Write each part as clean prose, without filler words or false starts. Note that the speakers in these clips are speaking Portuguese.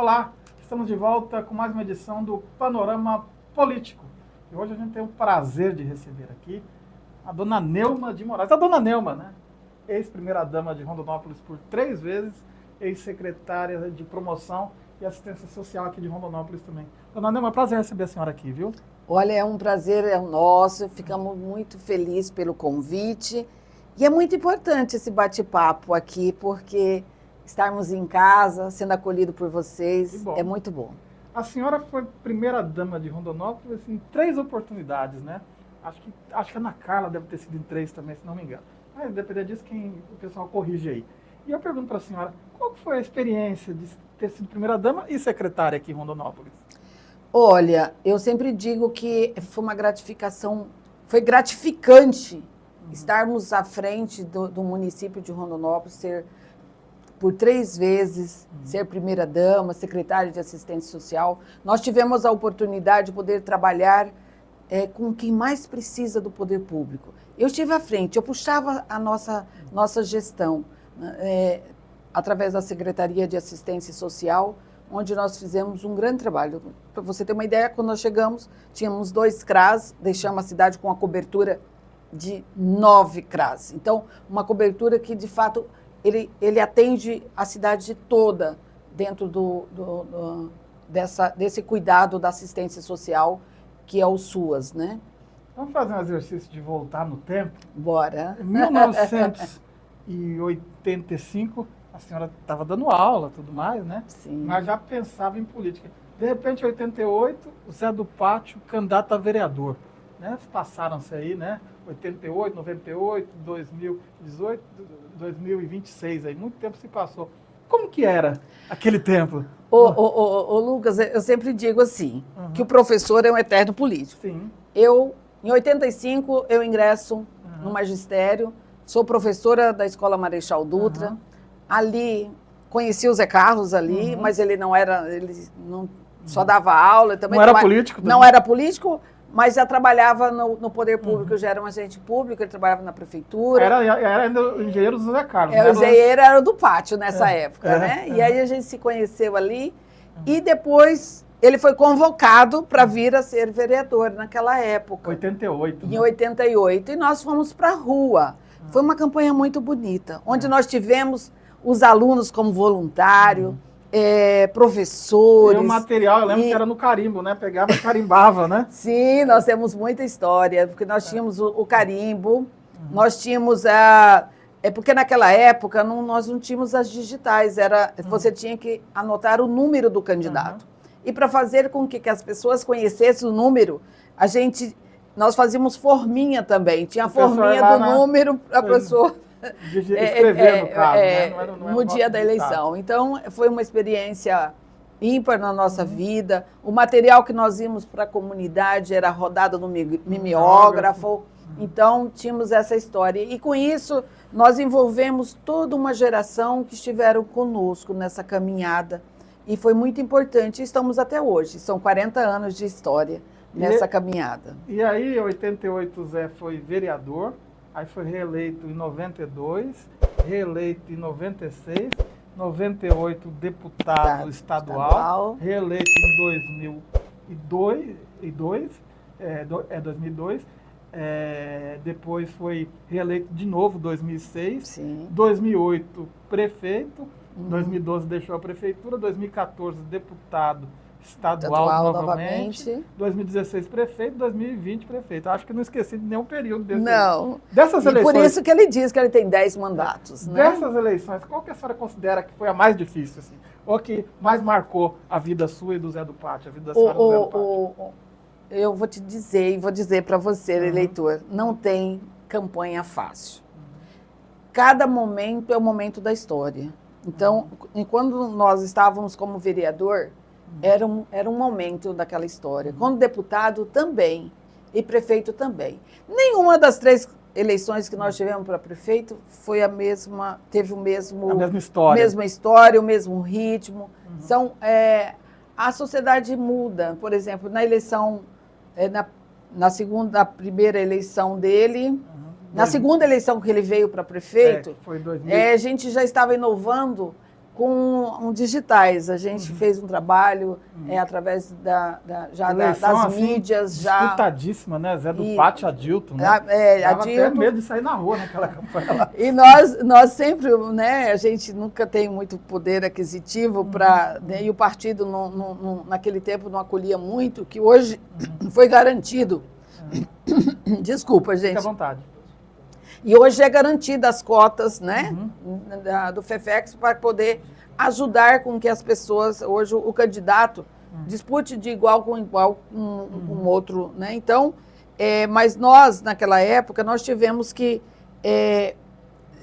Olá, estamos de volta com mais uma edição do Panorama Político. E hoje a gente tem o prazer de receber aqui a dona Neuma de Moraes. A dona Neuma, né? Ex-primeira-dama de Rondonópolis por 3 vezes, ex-secretária de Promoção e Assistência Social aqui de Rondonópolis também. Dona Neuma, é um prazer receber a senhora aqui, viu? Olha, é um prazer, é nosso, ficamos muito felizes pelo convite. E é muito importante esse bate-papo aqui, porque estarmos em casa, sendo acolhido por vocês, é muito bom. A senhora foi primeira-dama de Rondonópolis em 3 oportunidades, né? Acho que a Ana Carla deve ter sido em 3 também, se não me engano. Mas, dependendo disso, o pessoal corrige aí. E eu pergunto para a senhora, qual foi a experiência de ter sido primeira-dama e secretária aqui em Rondonópolis? Olha, eu sempre digo que foi uma gratificação, foi gratificante estarmos à frente do município de Rondonópolis, ser por 3 vezes, ser primeira-dama, secretária de Assistência Social. Nós tivemos a oportunidade de poder trabalhar com quem mais precisa do poder público. Eu estive à frente, eu puxava a nossa gestão através da Secretaria de Assistência Social, onde nós fizemos um grande trabalho. Para você ter uma ideia, quando nós chegamos, tínhamos 2 CRAS, deixamos a cidade com a cobertura de 9 CRAS. Então, uma cobertura que, de fato, ele atende a cidade toda dentro desse cuidado da assistência social, que é o SUAS, né? Vamos fazer um exercício de voltar no tempo? Bora. Em 1985, a senhora estava dando aula e tudo mais, né? Sim. Mas já pensava em política. De repente, em 88, o Zé do Pátio, candidato a vereador. Né? Passaram-se aí, né? 88, 98, 2018, 2026, aí muito tempo se passou. Como que era aquele tempo? Ô, Lucas, eu sempre digo assim, que o professor é um eterno político. Sim. Em 85, eu ingresso no magistério, sou professora da Escola Marechal Dutra. Ali, conheci o Zé Carlos ali, mas ele não só dava aula. Também não era político? Também. Não era político, mas já trabalhava no poder público, já era um agente público, ele trabalhava na prefeitura. Era ainda o engenheiro do Zé Carlos. O engenheiro era do pátio nessa época, né? E aí a gente se conheceu ali e depois ele foi convocado para vir a ser vereador naquela época. 88. Em 88. E nós fomos para a rua. Foi uma campanha muito bonita, onde nós tivemos os alunos como voluntário, professores. E o material, eu lembro que era no carimbo, né? Pegava e carimbava, né? Sim, nós temos muita história, porque nós tínhamos o carimbo, nós tínhamos porque naquela época nós não tínhamos as digitais, você tinha que anotar o número do candidato. E para fazer com que as pessoas conhecessem o número, nós fazíamos forminha também, tinha a forminha do número para a pessoa escrever, no caso, né? No dia da eleição. Então, foi uma experiência ímpar na nossa vida. O material que nós íamos para a comunidade era rodado no mimeógrafo. Então, tínhamos essa história. E, com isso, nós envolvemos toda uma geração que estiveram conosco nessa caminhada. E foi muito importante. Estamos até hoje. São 40 anos de história nessa caminhada. E aí, em 88, o Zé foi vereador. Aí foi reeleito em 92, reeleito em 96, 98 deputado estadual, reeleito em 2002, depois foi reeleito de novo em 2006, Sim. 2008 prefeito, 2012 deixou a prefeitura, 2014 deputado estadual novamente, 2016 prefeito, 2020 prefeito. Acho que não esqueci de nenhum período dessas eleições. Por isso que ele diz que ele tem 10 mandatos. Né? Dessas eleições, qual que a senhora considera que foi a mais difícil, assim? Ou que mais marcou a vida sua e do Zé do Pátio, a vida da senhora e do Zé do Pátio? Eu vou te dizer, e vou dizer para você, eleitor, não tem campanha fácil. Cada momento é o momento da história. Então, quando nós estávamos como vereador, era um momento daquela história. Como deputado também, e prefeito também. Nenhuma das 3 eleições que nós tivemos para prefeito foi teve a mesma história, o mesmo ritmo. A sociedade muda. Por exemplo, na eleição, na primeira eleição dele, na segunda eleição que ele veio para prefeito, foi 2000. A gente já estava inovando com digitais. A gente fez um trabalho através das assim, mídias. Já disputadíssima, né? Zé do Pátio, Adilton, né? Dava até medo de sair na rua naquela campanha lá. E nós sempre, né, a gente nunca tem muito poder aquisitivo para... Né, e o partido, naquele tempo, não acolhia muito, que hoje foi garantido. Desculpa, gente. Fique à vontade. E hoje é garantida as cotas, né, do FEFEX para poder ajudar com que as pessoas, hoje o candidato, dispute de igual com igual com outro, né? Então, mas nós, naquela época, nós tivemos que...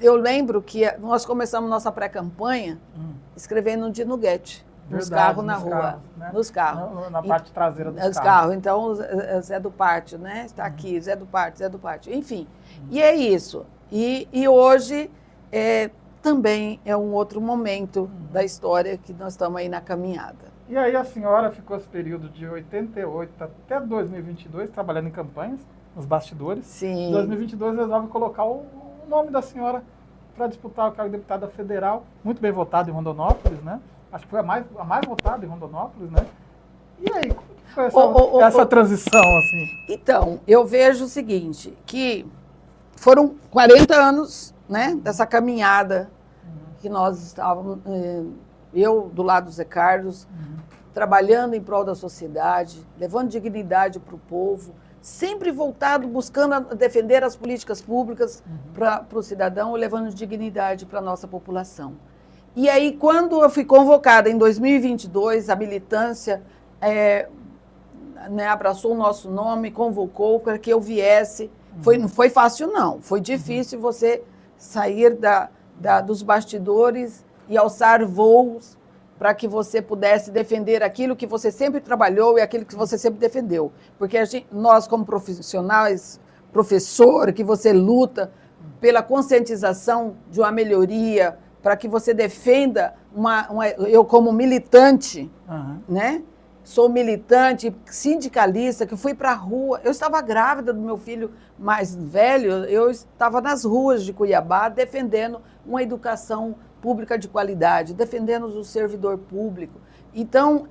eu lembro que nós começamos nossa pré-campanha escrevendo de nuguete. Nos carros na rua. Carros, né? Nos carros. Na parte traseira dos carros. Carros. Então, Zé do Pátio, né? Está aqui, Zé do Pátio. Enfim, e é isso. E hoje também é um outro momento da história que nós estamos aí na caminhada. E aí a senhora ficou esse período de 88 até 2022 trabalhando em campanhas, nos bastidores. Sim. Em 2022 resolve colocar o nome da senhora para disputar o cargo de deputada federal, muito bem votado em Rondonópolis, né? Acho que foi a mais votada em Rondonópolis, né? E aí, como que foi essa transição, assim? Então, eu vejo o seguinte, que foram 40 anos, né, dessa caminhada que nós estávamos, eu do lado do Zé Carlos, trabalhando em prol da sociedade, levando dignidade para o povo, sempre voltado, buscando defender as políticas públicas para o cidadão, levando dignidade para a nossa população. E aí, quando eu fui convocada em 2022, a militância né, abraçou o nosso nome, convocou para que eu viesse. Não foi fácil, não. Foi difícil você sair dos bastidores e alçar voos para que você pudesse defender aquilo que você sempre trabalhou e aquilo que você sempre defendeu. Porque nós, como profissionais, professor, que você luta pela conscientização de uma melhoria, para que você defenda eu como militante, né? Sou militante, sindicalista, que fui para a rua. Eu estava grávida do meu filho mais velho, eu estava nas ruas de Cuiabá defendendo uma educação pública de qualidade, defendendo o servidor público. Então,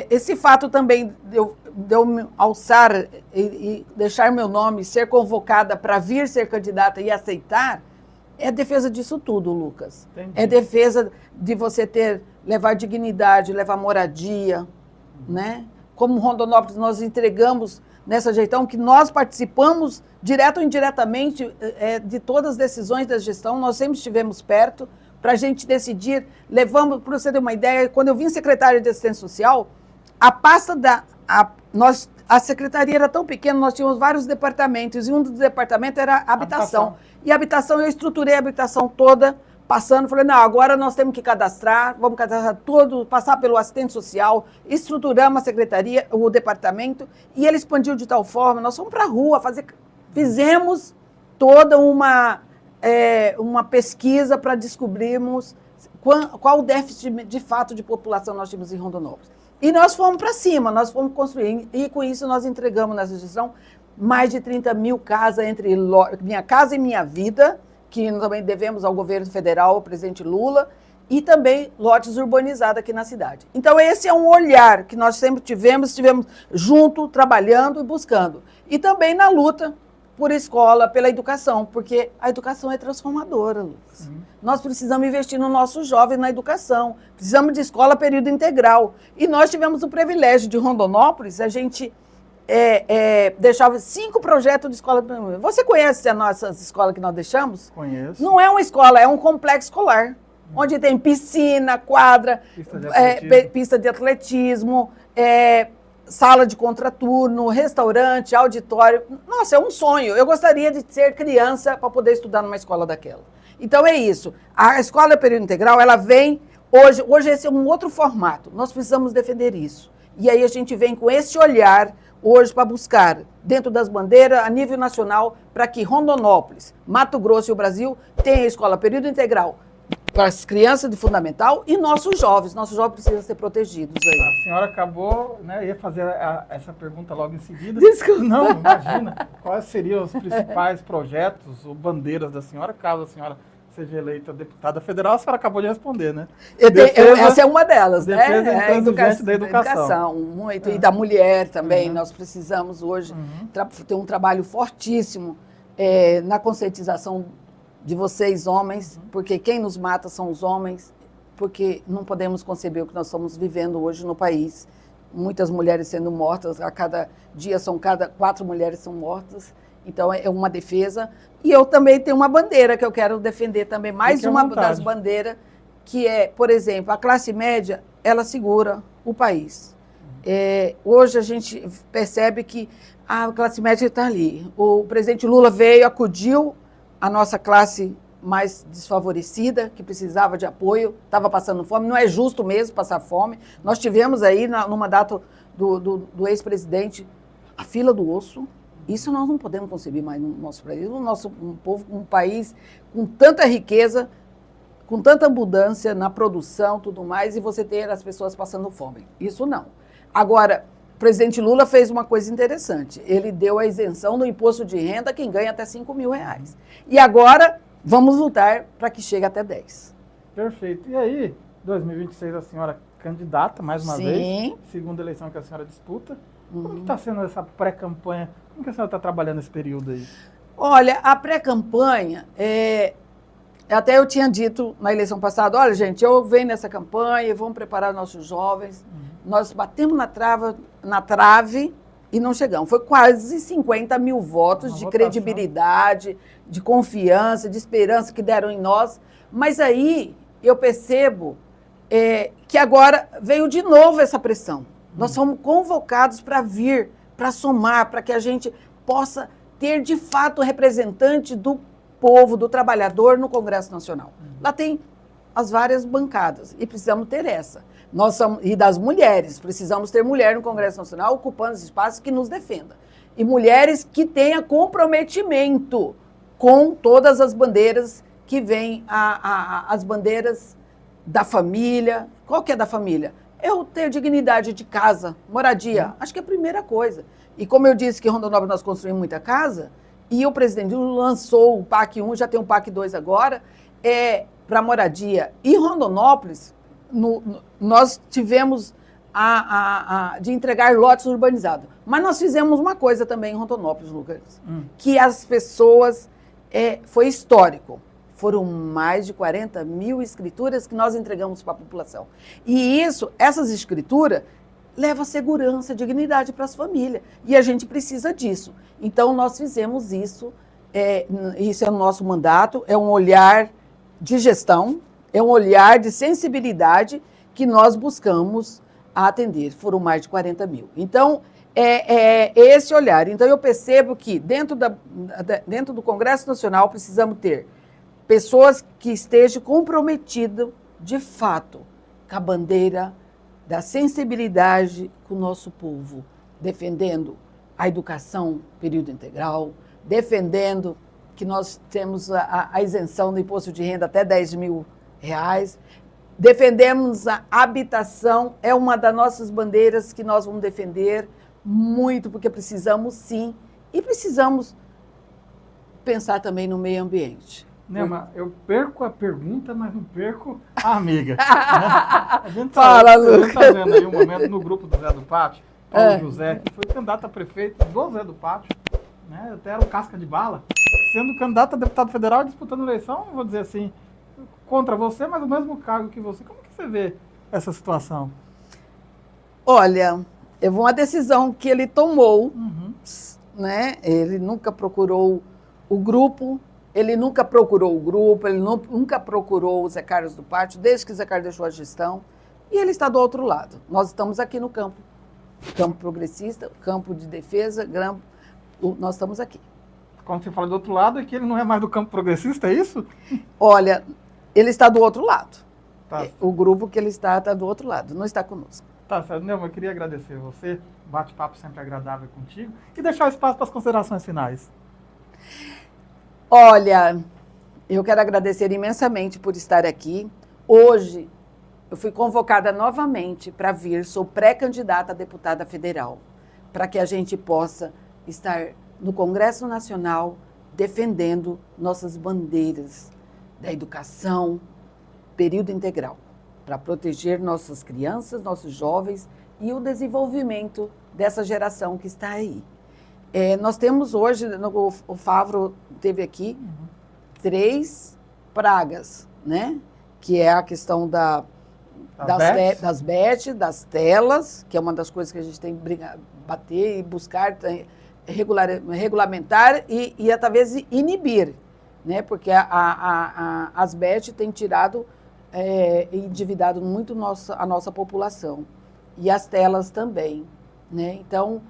esse fato também de eu me alçar e deixar meu nome, ser convocada para vir ser candidata e aceitar, é defesa disso tudo, Lucas. Entendi. É defesa de você levar dignidade, levar moradia, né? Como Rondonópolis, nós entregamos nessa gestão que nós participamos, direto ou indiretamente, de todas as decisões da gestão, nós sempre estivemos perto para a gente decidir. Levamos, para você ter uma ideia, quando eu vim secretária de Assistência Social, a pasta a secretaria era tão pequena, nós tínhamos vários departamentos, e um dos departamentos era habitação. E habitação, eu estruturei a habitação toda, passando, falei, não, agora nós temos que cadastrar, vamos cadastrar tudo, passar pelo assistente social, estruturamos a secretaria, o departamento, e ele expandiu de tal forma, nós fomos para a rua, fizemos toda uma pesquisa para descobrirmos qual o déficit de fato de população nós tínhamos em Rondonópolis. E nós fomos para cima, nós fomos construir, e com isso nós entregamos nessa gestão mais de 30 mil casas entre Minha Casa e Minha Vida, que também devemos ao governo federal, ao presidente Lula, e também lotes urbanizados aqui na cidade. Então esse é um olhar que nós sempre estivemos junto, trabalhando e buscando. E também na luta por escola, pela educação, porque a educação é transformadora, Lucas. Nós precisamos investir nos nossos jovens na educação, precisamos de escola período integral. E nós tivemos o privilégio de Rondonópolis, a gente deixava 5 projetos de escola. Você conhece as nossas escolas que nós deixamos? Conheço. Não é uma escola, é um complexo escolar, onde tem piscina, quadra, pista de atletismo, sala de contraturno, restaurante, auditório. Nossa, é um sonho. Eu gostaria de ser criança para poder estudar numa escola daquela. Então é isso. A escola período integral, ela vem hoje esse é um outro formato. Nós precisamos defender isso. E aí a gente vem com esse olhar hoje para buscar, dentro das bandeiras, a nível nacional, para que Rondonópolis, Mato Grosso e o Brasil tenham a escola período integral para as crianças de fundamental e nossos jovens precisam ser protegidos aí. A senhora acabou, né, ia fazer essa pergunta logo em seguida. Desculpa. Não, imagina. Quais seriam os principais projetos ou bandeiras da senhora, caso a senhora seja eleita deputada federal, a senhora acabou de responder, né? Essa é uma delas, né? Defesa intransigente da educação. Muito, e da mulher também. Nós precisamos hoje ter um trabalho fortíssimo na conscientização de vocês, homens, porque quem nos mata são os homens, porque não podemos conceber o que nós estamos vivendo hoje no país. Muitas mulheres sendo mortas, a cada dia 4 mulheres são mortas, então é uma defesa. E eu também tenho uma bandeira que eu quero defender também, mais uma das bandeiras, que é, por exemplo, a classe média, ela segura o país. Hoje a gente percebe que a classe média está ali. O presidente Lula veio, acudiu a nossa classe mais desfavorecida, que precisava de apoio, estava passando fome. Não é justo mesmo passar fome. Nós tivemos aí, no mandato do ex-presidente, a fila do osso. Isso nós não podemos conceber mais no nosso país. Um país com tanta riqueza, com tanta abundância na produção, tudo mais, e você ter as pessoas passando fome. Isso não. Agora, o presidente Lula fez uma coisa interessante. Ele deu a isenção do imposto de renda a quem ganha até R$5.000. E agora, vamos lutar para que chegue até 10. Perfeito. E aí, 2026, a senhora candidata, mais uma vez, segunda eleição que a senhora disputa. Como está sendo essa pré-campanha? Como que a senhora está trabalhando esse período aí? Olha, a pré-campanha, até eu tinha dito na eleição passada, olha, gente, eu venho nessa campanha, vamos preparar nossos jovens. Nós batemos na trave e não chegamos. Foi quase 50 mil votos de credibilidade, de confiança, de esperança que deram em nós. Mas aí eu percebo que agora veio de novo essa pressão. Nós somos convocados para vir, para somar, para que a gente possa ter, de fato, representante do povo, do trabalhador no Congresso Nacional. Lá tem as várias bancadas e precisamos ter essa. E das mulheres, precisamos ter mulher no Congresso Nacional ocupando os espaços que nos defenda. E mulheres que tenham comprometimento com todas as bandeiras que vêm, as bandeiras da família. Qual que é da família? Eu ter dignidade de casa, moradia, acho que é a primeira coisa. E como eu disse que em Rondonópolis nós construímos muita casa, e o presidente lançou o PAC 1, já tem o PAC 2 agora, para moradia. E Rondonópolis, nós tivemos de entregar lotes urbanizados. Mas nós fizemos uma coisa também em Rondonópolis, Lucas, que as pessoas, foi histórico. Foram mais de 40 mil escrituras que nós entregamos para a população. E essas escrituras levam segurança, dignidade para as famílias. E a gente precisa disso. Então, nós fizemos isso. Isso é o nosso mandato, é um olhar de gestão, é um olhar de sensibilidade que nós buscamos atender. Foram mais de 40 mil. Então, esse olhar. Então, eu percebo que dentro do Congresso Nacional precisamos ter pessoas que estejam comprometidas, de fato, com a bandeira da sensibilidade com o nosso povo, defendendo a educação período integral, defendendo que nós temos a isenção do imposto de renda até R$10.000, defendemos a habitação, é uma das nossas bandeiras que nós vamos defender muito, porque precisamos sim, e precisamos pensar também no meio ambiente. Nema, eu perco a pergunta, mas não perco a amiga. Né? A gente Fala, Lucas. está vendo aí um momento no grupo do Zé do Pátio, Paulo José, que foi candidato a prefeito do Zé do Pátio, né? Até era o casca de bala, sendo candidato a deputado federal e disputando eleição, vou dizer assim, contra você, mas o mesmo cargo que você. Como que você vê essa situação? Olha, é uma decisão que ele tomou, né? Ele nunca procurou o grupo, ele nunca procurou o Zé Carlos do Pátio, desde que o Zé Carlos deixou a gestão, e ele está do outro lado. Nós estamos aqui no campo progressista, campo de defesa, nós estamos aqui. Quando você fala do outro lado, é que ele não é mais do campo progressista, é isso? Olha, ele está do outro lado. Tá. O grupo que ele está do outro lado, não está conosco. Tá certo. Neumann, eu queria agradecer você, bate-papo sempre agradável contigo, e deixar espaço para as considerações finais. Olha, eu quero agradecer imensamente por estar aqui. Hoje, eu fui convocada novamente para vir, sou pré-candidata a deputada federal, para que a gente possa estar no Congresso Nacional defendendo nossas bandeiras da educação, período integral, para proteger nossas crianças, nossos jovens e o desenvolvimento dessa geração que está aí. Nós temos hoje, o Favro teve aqui, 3 pragas, né? Que é a questão das BET, das telas, que é uma das coisas que a gente tem que bater e buscar regulamentar e talvez inibir, né? Porque as BET têm tirado e endividado muito a nossa população. E as telas também, né? Então,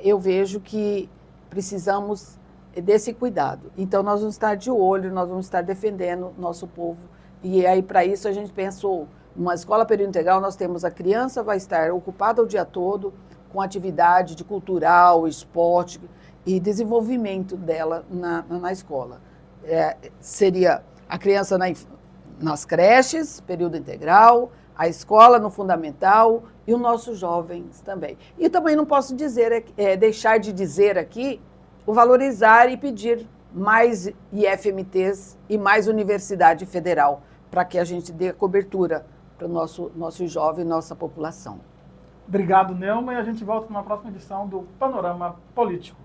eu vejo que precisamos desse cuidado. Então, nós vamos estar de olho, nós vamos estar defendendo nosso povo. E aí, para isso, a gente pensou, numa escola período integral, nós temos a criança vai estar ocupada o dia todo com atividade de cultural, esporte e desenvolvimento dela na escola. Seria a criança nas creches, período integral, a escola no fundamental e os nossos jovens também. E também não posso deixar de dizer aqui o valorizar e pedir mais IFMTs e mais Universidade Federal para que a gente dê cobertura para o nosso jovem, nossa população. Obrigado, Neuma, e a gente volta numa próxima edição do Panorama Político.